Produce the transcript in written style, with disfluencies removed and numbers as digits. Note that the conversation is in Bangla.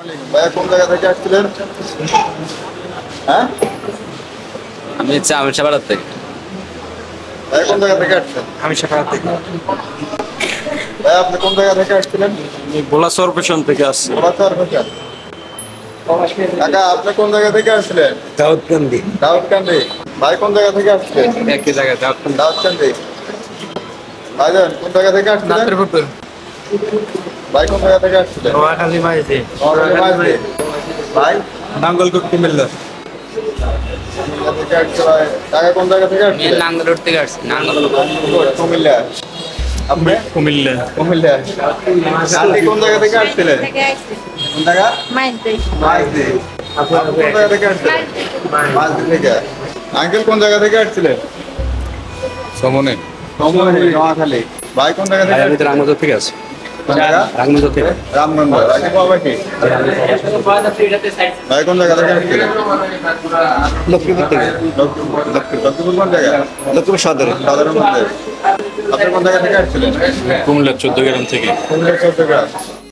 ভাইয়া কোন জায়গা থেকে আসছিলেন? হ্যাঁ, আমি চাপাড়ার থেকে। ভাইয়া কোন জায়গা থেকে আসছেন? আমি সাপাড়া থেকে। ভাইয়া আপনি কোন জায়গা থেকে আসছিলেন? আমি ভোলা কর্পোরেশন থেকে আসছি। গোলাচর থেকে। কাকা আপনি কোন জায়গা থেকে আসছিলেন? দাউদকান্দি। দাউদকান্দি। ভাই কোন জায়গা থেকে আসছিলেন? একই জায়গায় দাউদকান্দি। দাউদকান্দি। ভাইজান কোন জায়গা থেকে আসছিলেন? নাত্রপুর। ভাই কোন জায়গা থেকে আসছিলেন? নোয়াখালী মাইজে। নোয়াখালী। ভাই নাঙ্গলকোট কুমিল্লা। কুমিল্লা থেকে আসছে ভাই। কাকা কোন জায়গা থেকে আমি আসছিলেন? নাঙ্গলকোট থেকে আসছি। নাঙ্গলকোট। কুমিল্লা। আপনি? কুমিল্লা। কুমিল্লা। আপনি কোন জায়গা থেকে আসছিলেন? কোন জায়গা? মাইজদে। মাঝদি। আপনি কোন জায়গা থেকে আসছিলেন? মাঝদি থেকে। আঙ্কেল কোন জায়গা থেকে আসছিলেন? সমনে। নোয়াখালী। ভাই কোন জায়গা থেকে আসছিলেন? রামগঞ্জ থেকে আছে। কোন জায়গা? রামগঞ্জ থেকে। রামগঞ্জ। আগে বাবা কি? ভাই কোন জায়গা থেকে আসছিলেন? লক্ষ্মীপুর থেকে। লক্ষ্মীপুর কোন জায়গা? লক্ষ্মীপুর সদরে। সাধারণ মধ্যে। আপনি কোন জায়গা থেকে আসছিলেন? কুমিল্লা 14 গ্রাম থেকে। কুমিল্লা 14 গ্রাম।